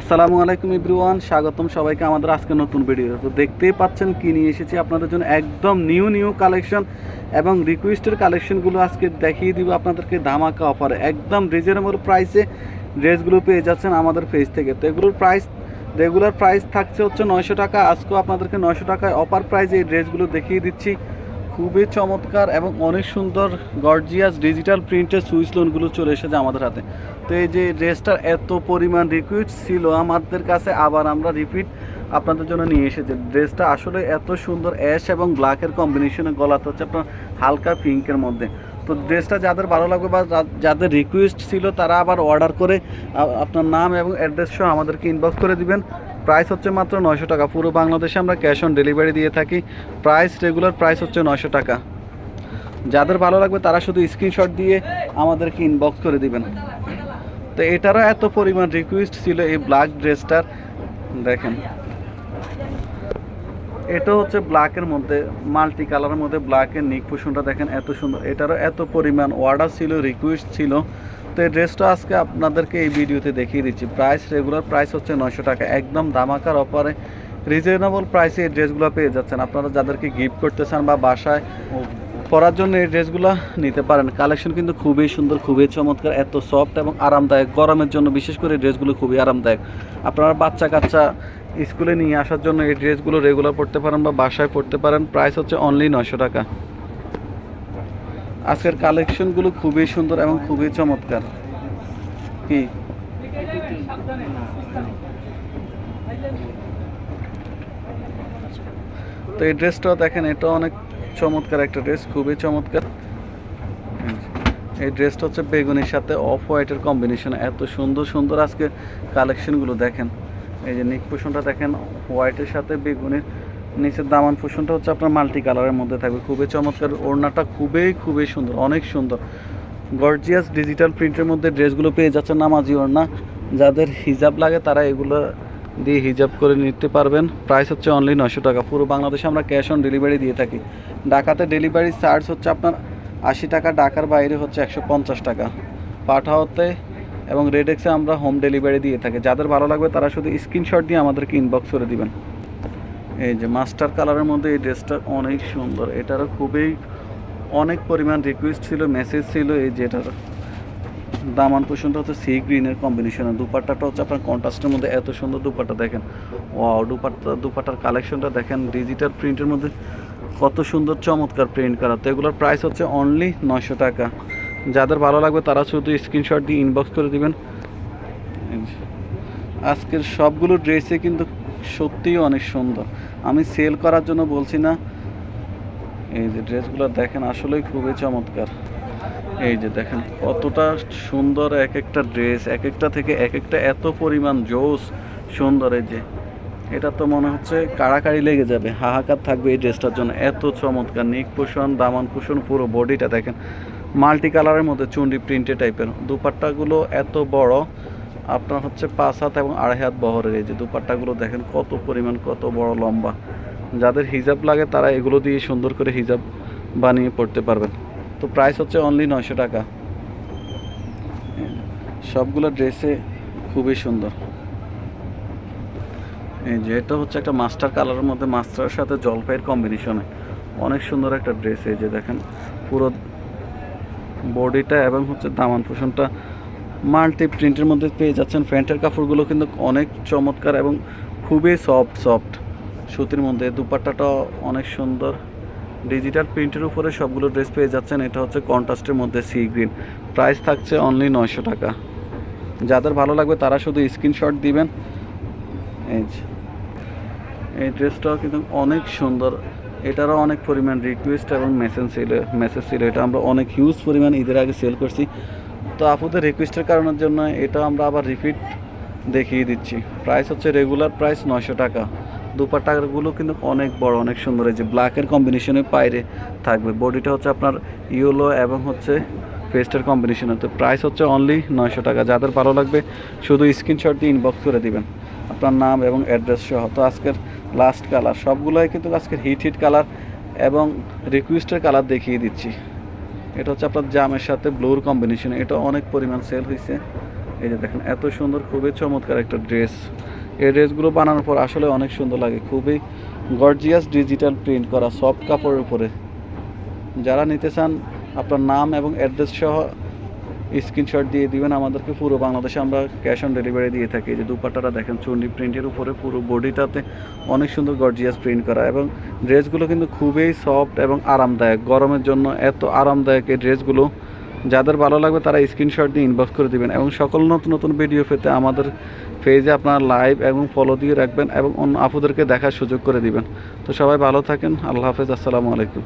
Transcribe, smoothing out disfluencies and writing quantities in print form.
আসসালামু আলাইকুম এভরিওয়ান, স্বাগতম সবাইকে আমাদের আজকে নতুন ভিডিও। তো দেখতেই পাচ্ছেন কি নিয়ে এসেছি আপনাদের জন্য, একদম নিউ কালেকশন এবং রিকোয়েস্টের কালেকশনগুলো আজকে দেখিয়ে দিব আপনাদেরকে ধামাকা অফারে, একদম রিজনেবল প্রাইসে ড্রেসগুলো পেয়ে যাচ্ছেন আমাদের পেজ থেকে। তো এগুলোর প্রাইস, রেগুলার প্রাইস থাকছে হচ্ছে 900 টাকা। আজকেও আপনাদেরকে 900 টাকায় অফার প্রাইসে এই ড্রেসগুলো দেখিয়ে দিচ্ছি। খুবই চমৎকার এবং অনেক সুন্দর গর্জিয়াস ডিজিটাল প্রিন্টের সুইচ লোনগুলো চলে এসেছে আমাদের হাতে। তো এই যে ড্রেসটার এত পরিমাণ রিকোয়েস্ট ছিল আমাদের কাছে, আবার আমরা রিপিট আপনাদের জন্য নিয়ে এসেছি। ড্রেসটা আসলে এত সুন্দর, অ্যাশ এবং ব্ল্যাকের কম্বিনেশনে, গলাতে হচ্ছে আপনার হালকা পিঙ্কের মধ্যে। তো ড্রেসটা যাদের ভালো লাগবে বা যাদের রিকোয়েস্ট ছিল তারা আবার অর্ডার করে আপনার নাম এবং অ্যাড্রেস সহ আমাদেরকে ইনবক্স করে দিবেন। প্রাইস হচ্ছে মাত্র 900 টাকা। পুরো বাংলাদেশে আমরা ক্যাশ অন ডেলিভারি দিয়ে থাকি। প্রাইস, রেগুলার প্রাইস হচ্ছে 900 টাকা। যাদের ভালো লাগবে তারা শুধু স্ক্রিনশট দিয়ে আমাদেরকে ইনবক্স করে দিবেন। তো এটারও এত পরিমাণ রিকোয়েস্ট ছিল এই ব্ল্যাক ড্রেসটার। দেখেন, এটা হচ্ছে ব্ল্যাকের মধ্যে, মাল্টি কালারের মধ্যে ব্ল্যাকের নিক পোষণটা দেখেন এত সুন্দর। এটারও এত পরিমাণ অর্ডার ছিল, রিকোয়েস্ট ছিল। তো এই ড্রেসটা আজকে আপনাদেরকে এই ভিডিওতে দেখিয়ে দিচ্ছি। প্রাইস, রেগুলার প্রাইস হচ্ছে 900 টাকা। একদম ধামাকার অফারে রিজনেবল প্রাইসে এই ড্রেসগুলো পেয়ে যাচ্ছেন। আপনারা যাদেরকে গিফট করতে চান বা বাসায় পরার জন্য এই ড্রেসগুলো নিতে পারেন। কালেকশন কিন্তু খুবই সুন্দর, খুবই চমৎকার, এত সফট এবং আরামদায়ক। গরমের জন্য বিশেষ করে এই ড্রেসগুলো খুবই আরামদায়ক। আপনারা বাচ্চা কাচ্চা স্কুলে নিয়ে আসার জন্য এই ড্রেসগুলো রেগুলার পড়তে পারেন বা বাসায় পড়তে পারেন। প্রাইস হচ্ছে অনলি 900 টাকা। আজকের কালেকশনগুলো খুবই সুন্দর এবং খুবই চমৎকার। কি তো এই ড্রেসটাও দেখেন, এটা অনেক চমৎকার একটা ড্রেস, খুবই চমৎকার। এই ড্রেসটা হচ্ছে বেগুনির সাথে অফ হোয়াইটের কম্বিনেশন, এত সুন্দর সুন্দর আজকে কালেকশনগুলো দেখেন। এই যে নিক পোষণটা দেখেন হোয়াইটের সাথে বেগুনির, নিচের দামান পোষণটা হচ্ছে আপনার মাল্টি কালারের মধ্যে থাকবে, খুবই চমৎকার। ওড়নাটা খুবই সুন্দর, অনেক সুন্দর গর্জিয়াস ডিজিটাল প্রিন্টের মধ্যে ড্রেসগুলো পেয়ে যাচ্ছে। নামাজি ওড়না, যাদের হিজাব লাগে তারা এগুলো দিয়ে হিজাব করে নিতে পারবেন। প্রাইস হচ্ছে অনলি 900 টাকা। পুরো বাংলাদেশে আমরা ক্যাশ অন ডেলিভারি দিয়ে থাকি। ঢাকাতে ডেলিভারি চার্জ হচ্ছে আপনার 80 টাকা, ঢাকার বাইরে হচ্ছে 150 টাকা। পাঠাওতে এবং রেডেক্সে আমরা হোম ডেলিভারি দিয়ে থাকি। যাদের ভালো লাগবে তারা শুধু স্ক্রিনশট দিয়ে আমাদেরকে ইনবক্স করে দিবেন। এই যে মাস্টার কালারের মধ্যে এই ড্রেসটা অনেক সুন্দর, এটারও অনেক পরিমাণ রিকোয়েস্ট ছিল, মেসেজ ছিল। এই যেটার দামান পোষণটা হচ্ছে সি গ্রিনের কম্বিনেশনে, দুপাট্টাটা হচ্ছে আপনার কন্ট্রাস্টের মধ্যে, এত সুন্দর দুপাট্টা দেখেন। ওয়াও, দুপাট্টার কালেকশনটা দেখেন, ডিজিটাল প্রিন্টের মধ্যে কত সুন্দর চমৎকার প্রিন্ট করা। তো এগুলোর প্রাইস হচ্ছে অনলি 900 টাকা। যাদের ভালো লাগবে তারা শুধু স্ক্রিনশট দিয়ে ইনবক্স করে দিবেন। আজকের সবগুলো ড্রেসে কিন্তু সত্যিই অনেক সুন্দর, আমি সেল করার জন্য বলছি না। এই যে ড্রেসগুলো দেখেন, আসলেই খুবই চমৎকার। এই যে দেখেন কতটা সুন্দর এক একটা ড্রেস, এক একটা থেকে এক একটা এত পরিমাণ জোস সুন্দর। এই যে এটা তো মনে হচ্ছে কাড়াকাড়ি লেগে যাবে, হাহাকার থাকবে এই ড্রেসটার জন্য, এত চমৎকার। নেক পোষণ, দামান পোষণ, পুরো বডিটা দেখেন মাল্টি কালারের মধ্যে চুন্ডি প্রিন্টে টাইপের। দুপাট্টাগুলো এত বড়, আপনার হচ্ছে 5 হাত এবং 2.5 হাত বহরের। এই যে দুপাট্টাগুলো দেখেন কত পরিমাণ, কত বড় লম্বা। যাদের হিজাব লাগে তারা এগুলো দিয়ে সুন্দর করে হিজাব বানিয়ে পড়তে পারবেন। তো প্রাইস হচ্ছে অনলি 900 টাকা। সবগুলো ড্রেসে খুবই সুন্দর। এই যে এটা হচ্ছে একটা মাস্টার কালারের মধ্যে, মাস্টারের সাথে জলপাইয়ের কম্বিনেশনে অনেক সুন্দর একটা ড্রেস। এই যে দেখেন পুরো বডিটা এবং হচ্ছে দামান পোষণটা মাল্টি প্রিন্টের মধ্যে পেয়ে যাচ্ছেন। প্যান্টের কাপড়গুলো কিন্তু অনেক চমৎকার এবং খুবই সফট সুতির মধ্যে। দুপাট্টাটা অনেক সুন্দর, ডিজিটাল প্রিন্টের উপরে সবগুলো ড্রেস পেয়ে যাচ্ছেন। এটা হচ্ছে কন্ট্রাস্টের মধ্যে সি গ্রিন। প্রাইস থাকছে অনলি 900 টাকা। যাদের ভালো লাগবে তারা শুধু স্ক্রিনশট দিবেন। এই ড্রেসটাও কিন্তু অনেক সুন্দর, এটারও অনেক পরিমাণ রিকোয়েস্ট এবং মেসেজ ছিল। এটা আমরা অনেক হিউজ পরিমাণ ঈদের আগে সেল করছি। তো আপুদের রিকোয়েস্টের কারণের জন্য এটা আমরা আবার রিপিট দেখিয়ে দিচ্ছি। প্রাইস হচ্ছে রেগুলার প্রাইস 900 টাকা। দুপাট্টাগুলো কিন্তু অনেক বড়, অনেক সুন্দর। এই যে ব্ল্যাকের কম্বিনেশনে পায়রে থাকবে, বডিটা হচ্ছে আপনার ইয়েলো এবং হচ্ছে পেস্টের কম্বিনেশনে। তো প্রাইস হচ্ছে অনলি 900 টাকা। যাদের ভালো লাগবে শুধু স্ক্রিনশট দিয়ে ইনবক্স করে দিবেন আপনার নাম এবং অ্যাড্রেস সহ। তো আজকের লাস্ট কালার, সবগুলোই কিন্তু আজকের হিট কালার এবং রিকোয়েস্টের কালার দেখিয়ে দিচ্ছি। এটা হচ্ছে আপনার জামের সাথে ব্লুর কম্বিনেশন, এটা অনেক পরিমাণ সেল হয়েছে। এই যে দেখেন এত সুন্দর, খুবই চমৎকার একটা ড্রেস। এই ড্রেসগুলো বানানোর পর আসলে অনেক সুন্দর লাগে, খুবই গর্জিয়াস ডিজিটাল প্রিন্ট করা সফট কাপড়ের উপরে। যারা নিতে চান আপনার নাম এবং অ্যাড্রেস সহ স্ক্রিনশট দিয়ে দিবেন আমাদেরকে। পুরো বাংলাদেশে আমরা ক্যাশ অন ডেলিভারি দিয়ে থাকি। এই যে দুপাট্টাটা দেখেন চুন্ডি প্রিন্টের উপরে, পুরো বডিটাতে অনেক সুন্দর গর্জিয়াস প্রিন্ট করা, এবং ড্রেসগুলো কিন্তু খুবই সফট এবং আরামদায়ক। গরমের জন্য এত আরামদায়ক এই ড্রেসগুলো। যাদের ভালো লাগবে তারা স্ক্রিনশট দিয়ে ইনবক্স করে দিবেন, এবং সকল নতুন নতুন ভিডিও পেতে আমাদের পেজে আপনারা লাইভ এবং ফলো দিয়ে রাখবেন, এবং অন্য আপুদেরকে দেখার সুযোগ করে দিবেন। তো সবাই ভালো থাকেন, আল্লাহ হাফেজ, আসসালামু আলাইকুম।